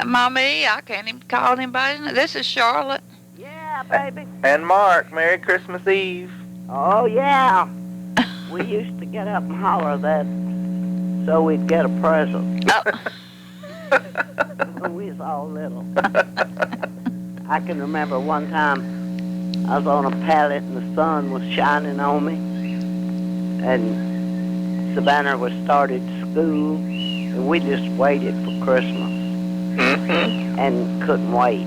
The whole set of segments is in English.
Mommy, I can't even call anybody. This is Charlotte. Yeah, baby. And Mark, Merry Christmas Eve. Oh, yeah. We used to get up and holler that so we'd get a present. Oh. When we was all little. I can remember one time I was on a pallet and the sun was shining on me. And Savannah was started school. And we just waited for Christmas. Mm-hmm. And couldn't wait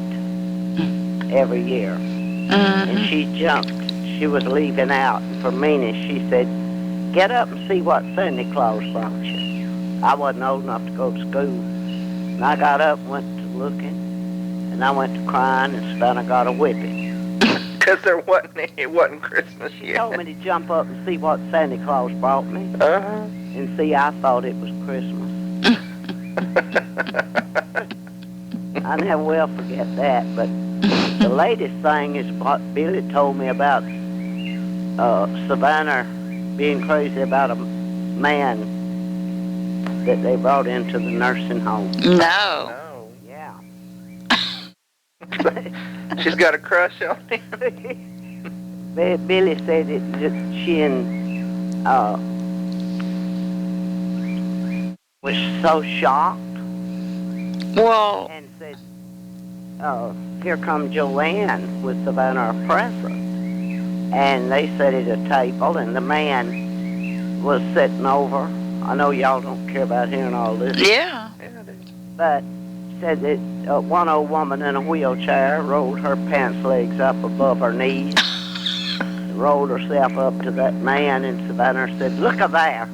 every year. Mm-hmm. And she jumped. She was leaving out. And for meanness, she said, get up and see what Santa Claus brought you. I wasn't old enough to go to school. And I got up and went to looking. And I went to crying, and Savannah got a whipping. Because it wasn't Christmas She yet. told me to jump up and see what Santa Claus brought me. Uh-huh. And see, I thought it was Christmas. I never will forget that. But the latest thing is what Billy told me about Savannah being crazy about a man that they brought into the nursing home. No. No. Yeah. She's got a crush on him. Billy said that she and was so shocked Well, and said, here come Joanne with Savannah a present. And they sat at a table, and the man was sitting over. I know y'all don't care about hearing all this. yeah. But said that one old woman in a wheelchair rolled her pants legs up above her knees, rolled herself up to that man, and Savannah said, look at there.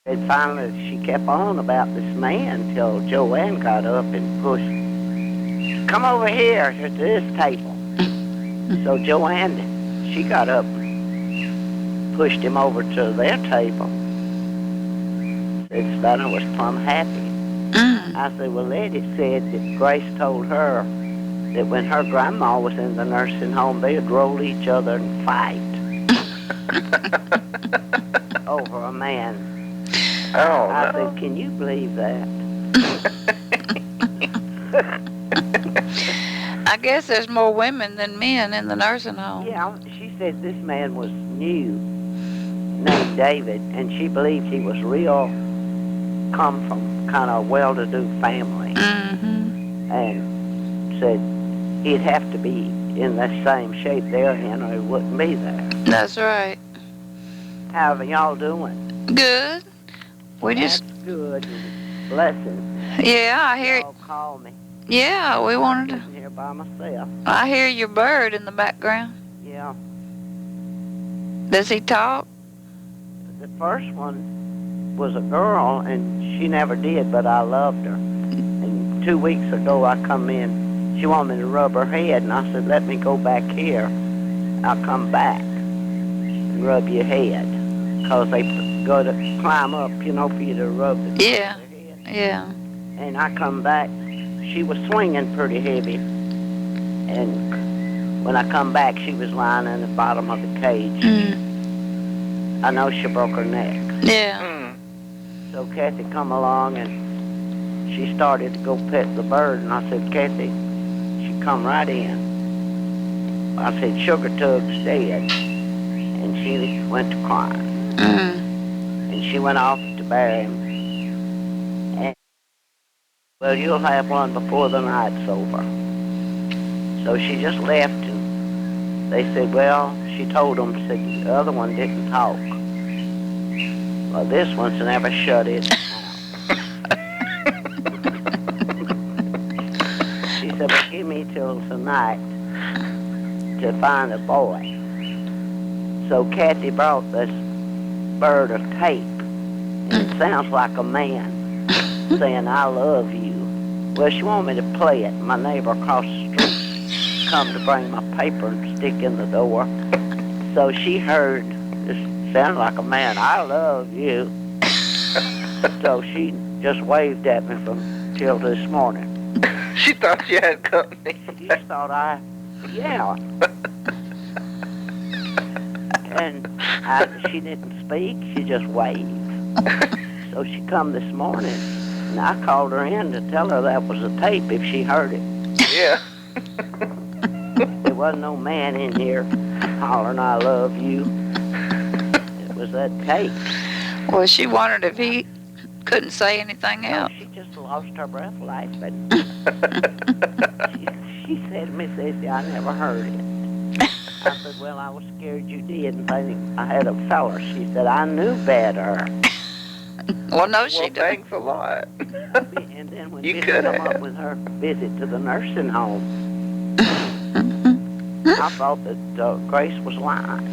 And finally she kept on about this man till Joanne got up and pushed, come over here to this table. So Joanne, she got up and pushed him over to their table. Said Savannah was plumb happy. I said, well, Eddie said that Grace told her that when her grandma was in the nursing home, they'd roll each other and fight over a man. Oh, I no. said, can you believe that? I guess there's more women than men in the nursing home. Yeah, she said this man was new, named David, and she believed he was real, come from kind of well-to-do family. Mm-hmm. And said he'd have to be in the same shape they're in or he wouldn't be there. That's right. How are y'all doing? Good. We That's just, good. Blessings. yeah, I hear, Y'all call me. yeah, we wanted to, I'm sitting here by myself. I hear your bird in the background. Yeah. Does he talk? The first one was a girl, and she never did, but I loved her. And 2 weeks ago, I come in. She wanted me to rub her head, and I said, let me go back here. I'll come back and rub your head. Because they go to climb up, you know, for you to rub the Yeah. their head. Yeah. And I come back. She was swinging pretty heavy. And when I come back, she was lying in the bottom of the cage. Mm. I know she broke her neck. Yeah. Mm. So Kathy come along and she started to go pet the bird, and I said, Kathy, she come right in. I said, Sugar Tug's dead. And she went to crying. Mm. And she went off to bury him. And, well, you'll have one before the night's over. So she just left, and they said, well, she told them, said the other one didn't talk. Well, this one's never shut its mouth. She said, well, give me till tonight to find a boy. So Kathy brought this bird of tape, and it sounds like a man saying, I love you. Well, she wanted me to play it. My neighbor across the street come to bring my paper and stick in the door. So she heard this sound like a man, I love you. So she just waved at me from till this morning. She thought you had company. She just thought yeah. And she didn't speak, she just waved. So she come this morning, And I called her in to tell her that was a tape if she heard it. Yeah. There wasn't no man in here hollering, I love you. It was that tape. Well, she wondered if he couldn't say anything No, else. she just lost her breath laughing. She said to me, Essie, I never heard it. I said, well, I was scared you did and think I had a feller. She said, I knew better. Well, no, she Well, didn't. thanks a lot. And then when You she could come up have. with her visit to the nursing home, I thought that Grace was lying.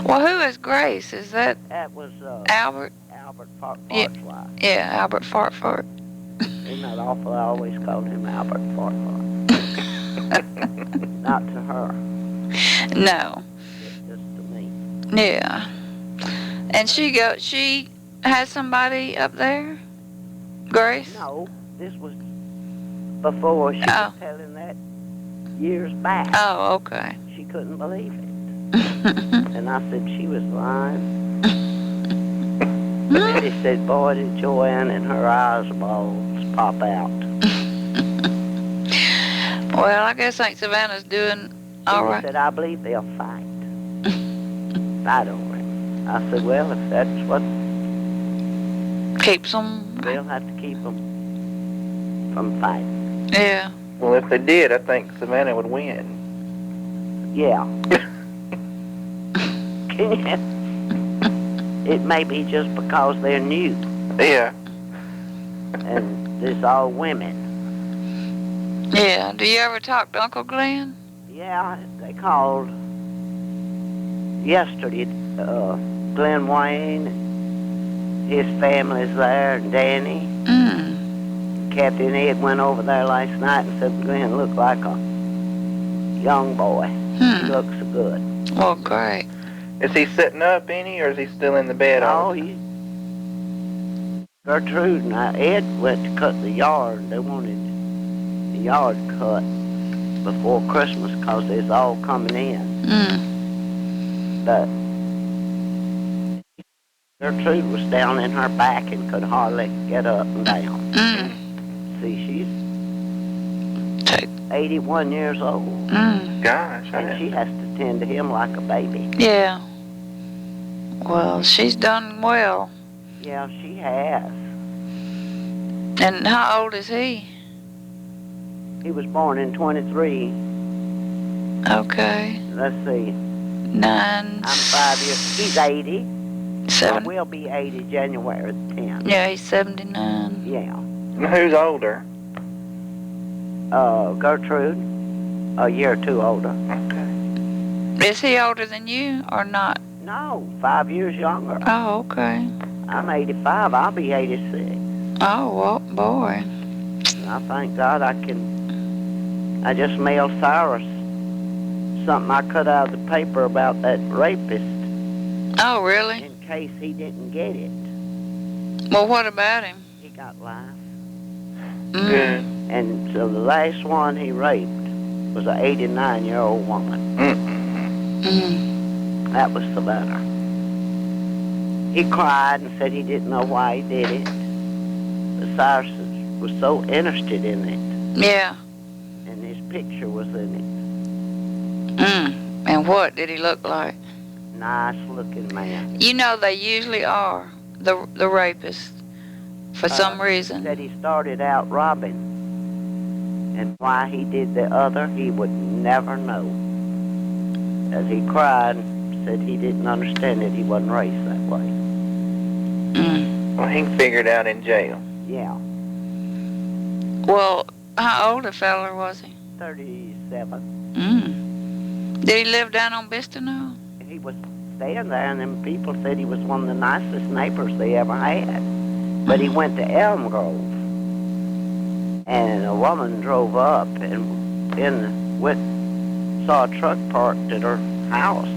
Well, who is Grace? Is that That was Albert? Albert Fart's wife. Yeah, Albert Fartfart. Isn't that awful? I always called him Albert Fartfart. Not to her, No. just to me. Yeah. And she has somebody up there? Grace? No, this was before. She was telling that years back. Oh, okay. She couldn't believe it. And I said she was lying. And he said, boy, did Joanne and her eyeballs pop out. Well, I guess Aunt Savannah's doing all He right. said, I believe they'll fight. Fight over him. I said, well, if that's what, Keeps them. they'll have to keep them from fighting. Yeah. Well, if they did, I think Savannah would win. Yeah. It may be just because they're new Yeah. and there's all women. Yeah. Do you ever talk to Uncle Glenn? Yeah, they called yesterday. Glenn Wayne, his family's there, and Danny. Kathy and Ed went over there last night and said Glenn looked like a young boy. He looks so good. Well, great. Is he sitting up any, or is he still in the bed? Oh, Gertrude and Ed went to cut the yard. They wanted the yard cut before Christmas because it's all coming in. But Gertrude was down in her back and could hardly get up and down. See, she's 81 years old. Gosh. And she has to tend to him like a baby. Yeah. Well, she's done well. Yeah, she has. And how old is he? He was born in 23. Okay. Let's see. 9. I'm 5 years. He's 80. 7. I will be 80 January 10th. Yeah, he's 79. Yeah. Who's older? Gertrude, a year or two older. Okay. Is he older than you or not? No, 5 years younger. Oh, okay. I'm 85. I'll be 86. Oh, well, boy. I thank God I just mailed Cyrus something I cut out of the paper about that rapist Oh, really? in case he didn't get it. Well, what about him? He got life. Good. And so the last one he raped was an 89-year-old woman. That was the better. He cried and said he didn't know why he did it. But Cyrus was so interested in it. Yeah. And his picture was in it. And what did he look like? Nice looking man. You know, they usually are the rapists for some reason. Said he started out robbing. And why he did the other, he would never know. As he cried and said he didn't understand it, he wasn't raised that way. Well, he figured out in jail. Yeah. Well, how old a feller was he? 37. Did he live down on Bistineau? He was staying there, and then people said he was one of the nicest neighbors they ever had. But he went to Elm Grove, and a woman drove up and saw a truck parked at her house.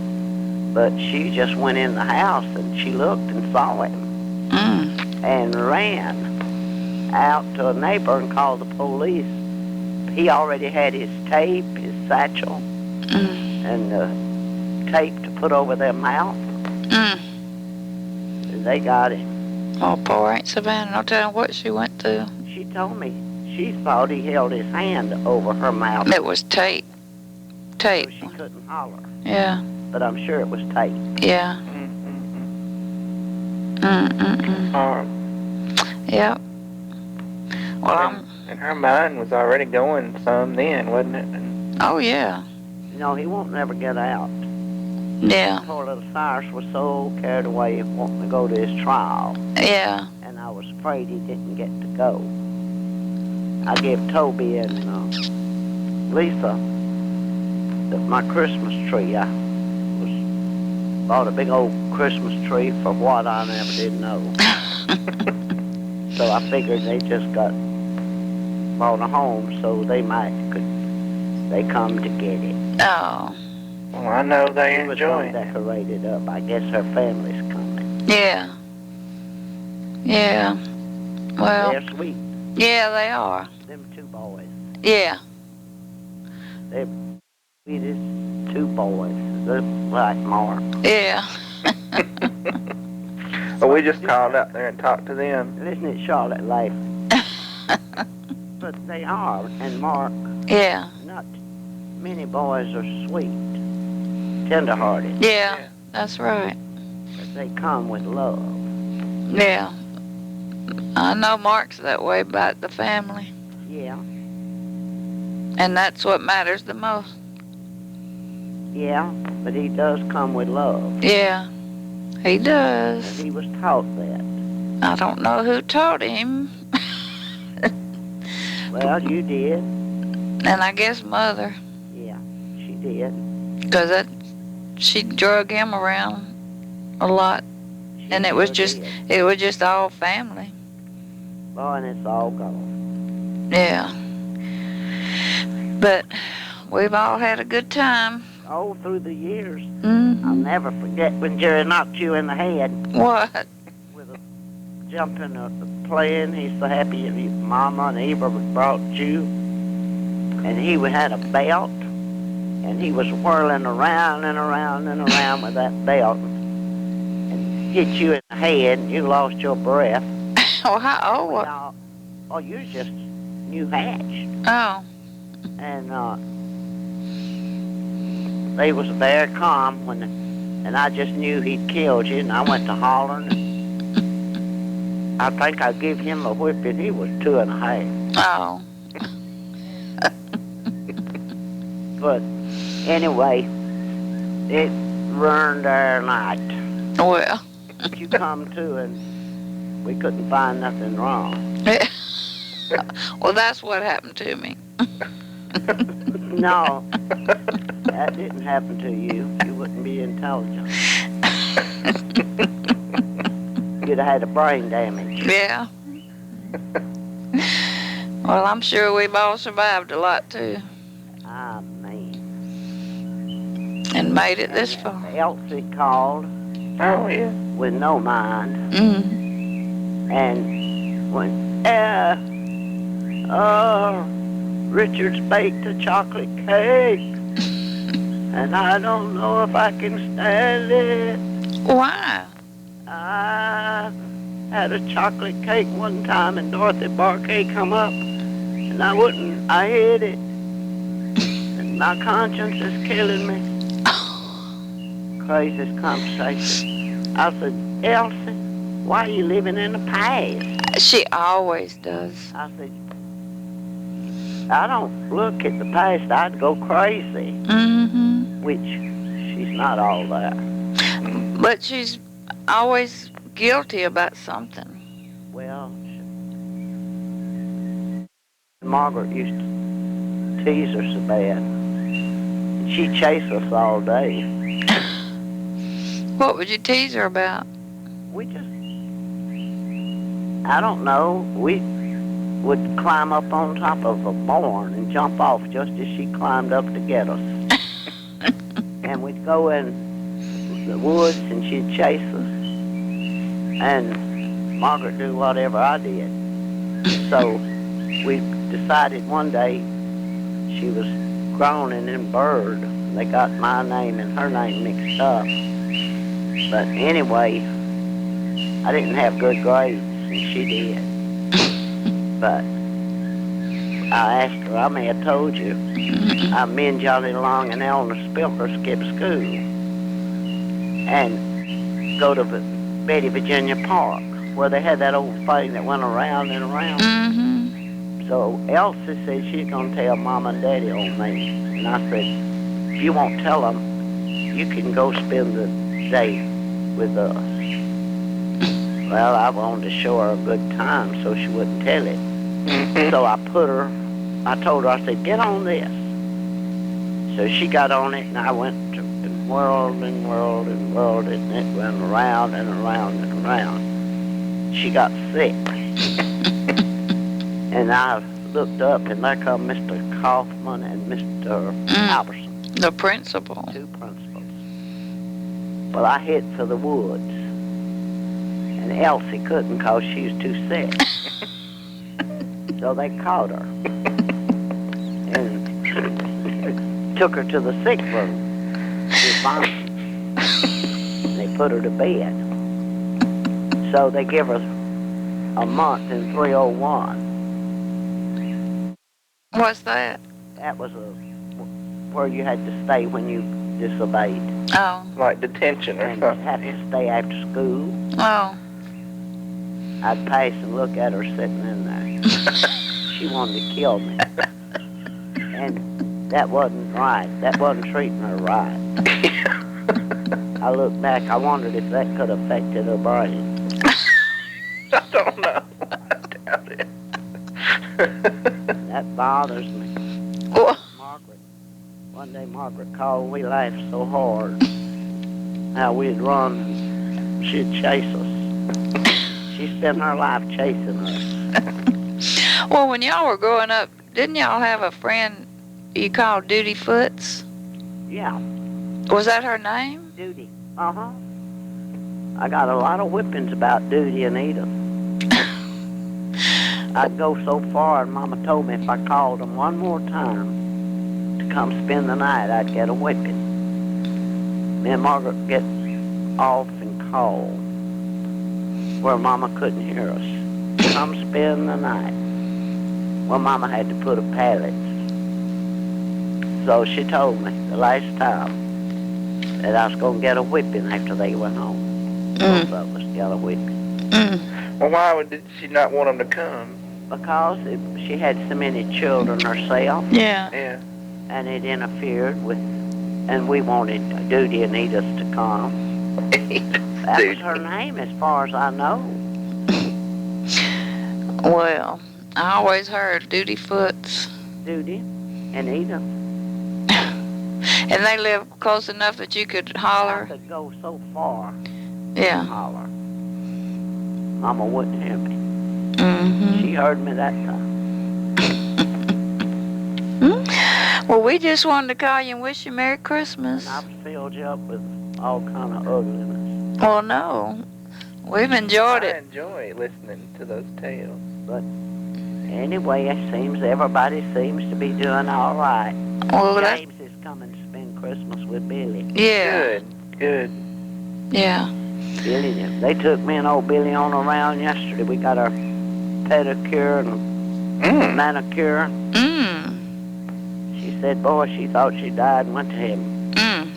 But she just went in the house, and she looked and saw him, and ran out to a neighbor and called the police. He already had his tape, his satchel, and the tape to put over their mouth. They got him. Oh, poor Aunt Savannah. No telling what she went through. She told me she thought he held his hand over her mouth It was tape. so Tape. she couldn't holler. Yeah. But I'm sure it was tape. Yeah. Mm-mm-mm. Horrible. Yep. Well, And her mind was already going some then, wasn't it? Oh, yeah. He won't never get out. Yeah. Poor little Cyrus was so carried away wanting to go to his trial. Yeah. And I was afraid he didn't get to go. I gave Toby and Lisa my Christmas tree. I bought a big old Christmas tree for what I never did know. So I figured they just bought a home, so they come to get it. Oh. Well, I know they She was enjoy gonna it. decorate it up. I guess her family's coming. Yeah. Yeah. Well. They're sweet. Yeah, they are. Them two boys. Yeah. They're sweetest two boys. They're like Mark. Yeah. Well, we just called out there and talked to them. Isn't it Charlotte laughing? But they are, and Mark. Yeah. Not many boys are sweet, tender-hearted. Yeah. That's right. But they come with love. Yeah. I know Mark's that way about the family. Yeah. And that's what matters the most. Yeah, but he does come with love. Yeah. He does. And he was taught that. I don't know who taught him. Well, you did. And I guess Mother. Yeah, she did. Because she drug him around a lot. She And it was sure just, did. it was just all family. Oh, and it's all gone. Yeah. But we've all had a good time. All through the years. Mm-hmm. I'll never forget when Jerry knocked you in the head What? with a jumping playing. He's so happy that his Mama and Eva brought you. And he had a belt. And he was whirling around and around and around with that belt. And hit you in the head and you lost your breath. Oh, how old? Oh, you just new hatched. Oh. And they was very calm and I just knew he'd killed you, and I went to hollering. I think I gave him a whipping. He was 2.5. Oh. But anyway, it ruined our night. Well. You come to and we couldn't find nothing wrong. Well, that's what happened to me. No, that didn't happen to you. You wouldn't be intelligent. You'd have had a brain damage. Yeah. Well, I'm sure we've all survived a lot, too. Ah, man. And made it this far. Elsie called Oh, yeah. with no mind. Mm-hmm. And when, Richard's baked a chocolate cake. And I don't know if I can stand it. Why? I had a chocolate cake one time and Dorothy Barkay come up. And I hid it. And my conscience is killing me. Craziest conversation. I said, Elsie, why are you living in the past? She always does. I said, I don't look at the past. I'd go crazy. Mm-hmm. Which she's not all that. But she's always guilty about something. Well, Margaret used to tease her so bad. She'd chase us all day. What would you tease her about? We just, I don't know, we would climb up on top of a barn and jump off just as she climbed up to get us. And we'd go in the woods and she'd chase us. And Margaret do whatever I did. So we decided one day she was groaning in bird. They got my name and her name mixed up. But anyway, I didn't have good grades, and she did. But I asked her, I may have told you, me and Johnny Long and Eleanor Spilker skipped school and go to Betty, Virginia Park, where they had that old thing that went around and around. Mm-hmm. So Elsie said she's going to tell Mom and Daddy on me. And I said, if you won't tell them, you can go spend the day with us. Well, I wanted to show her a good time so she wouldn't tell it. So I told her, I said, get on this. So she got on it, and I went to and whirled and whirled and whirled it, and it went around and around and around. She got sick. And I looked up, and there come Mr. Kaufman and Mr. Alberson. The principal. 2 principals. Well, I hid for the woods. And Elsie couldn't because she was too sick. So they caught her and took her to the sick room with Bonnie. They put her to bed. So they give her a month in 301. What's that? That was where you had to stay when you disobeyed. Oh. Like detention or And something. had to stay after school. Oh. I'd pass and look at her sitting in there. She wanted to kill me. And that wasn't right. That wasn't treating her right. I looked back, I wondered if that could have affected her brain. I don't know. I doubt it. That bothers me. Well, Margaret. One day Margaret called, we laughed so hard. How we'd run and she'd chase us. She spent her life chasing us. well, when y'all were growing up, didn't y'all have a friend you called Duty Foots? Yeah, Was that her name? Duty. Uh-huh. I got a lot of whippings about Duty and Edith. I'd go so far, and Mama told me if I called them one more time to come spend the night, I'd get a whipping. Me and Margaret get off and call where Mama couldn't hear us. Come spend the night. Well, Mama had to put a pallet. So she told me the last time that I was going to get a whipping after they went home. Both of us got a whipping. Well, why did she not want them to come? Because she had so many children herself, Yeah. Yeah. and it interfered with, and we wanted Duty and Edith to come. That was her name as far as I know. Well, I always heard Duty Foots. Duty and Edith. And they lived close enough that you could I holler. could go so far and Yeah. holler. Mama wouldn't hear me. Mm-hmm. She heard me that time. Well, we just wanted to call you and wish you Merry Christmas. And I've filled you up with all kind of ugliness. Well, no. We've enjoyed I it. enjoy listening to those tales. But anyway, it seems everybody seems to be doing all right. Well, that's, James is coming to spend Christmas with Billy. yeah. Good. Yeah. Billy, they took me and old Billy on around yesterday. We got our pedicure and manicure. She said, boy, she thought she died and went to heaven.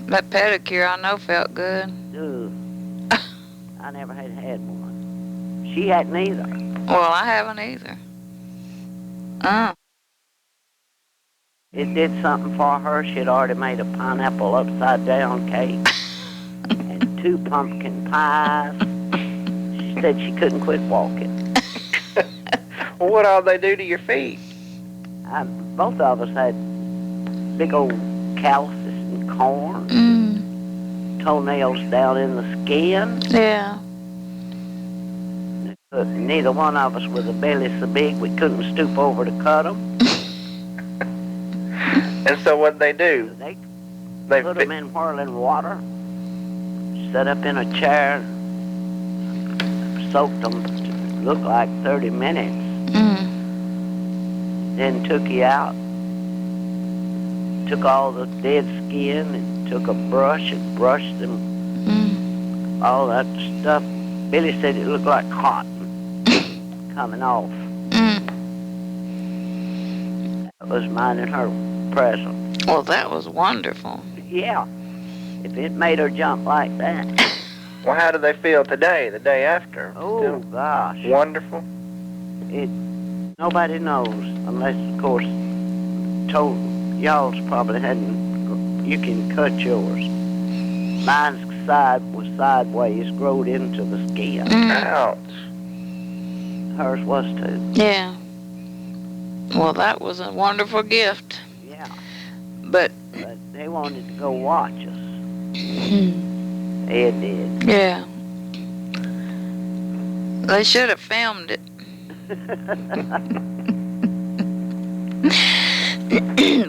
That pedicure I know felt good. Ooh. I never had one. She hadn't either. Well, I haven't either. It did something for her. She had already made a pineapple upside down cake and 2 pumpkin pies. She said she couldn't quit walking. Well, what all they do to your feet? Both of us had big old calluses and corn, toenails down in the skin. Yeah. But neither one of us with a belly so big we couldn't stoop over to cut them. And so what'd they do? They put them in whirling water, set up in a chair, soaked them to look like 30 minutes, then took you out, took all the dead skin and took a brush and brushed them, all that stuff Billy said it looked like cotton coming off. That was mine and her present. Well, that was wonderful. Yeah, if it made her jump like that. Well, how do they feel today, the day after? Oh, Still gosh. wonderful? Nobody knows, unless, of course, y'all's probably hadn't, you can cut yours. Mine's side was sideways, growed into the skin. Ouch. Hers was too. Yeah. Well, that was a wonderful gift. Yeah. But They wanted to go watch us. Ed did. yeah. They should have filmed it.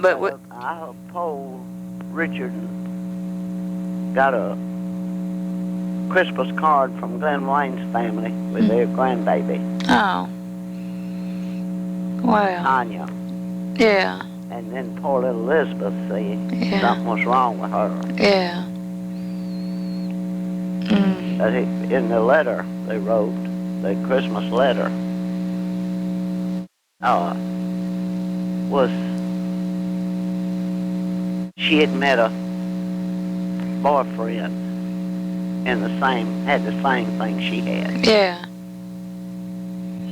But I told Richard got a Christmas card from Glenn Wayne's family with their grandbaby, oh. Wow. Tanya. Yeah. And then poor little Elizabeth said Yeah. something was wrong with her. Yeah. But in the letter they wrote, the Christmas letter, was she had met a boyfriend had the same thing she had. Yeah.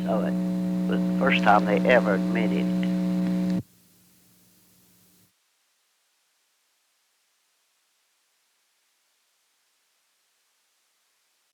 So it was the first time they ever admitted it.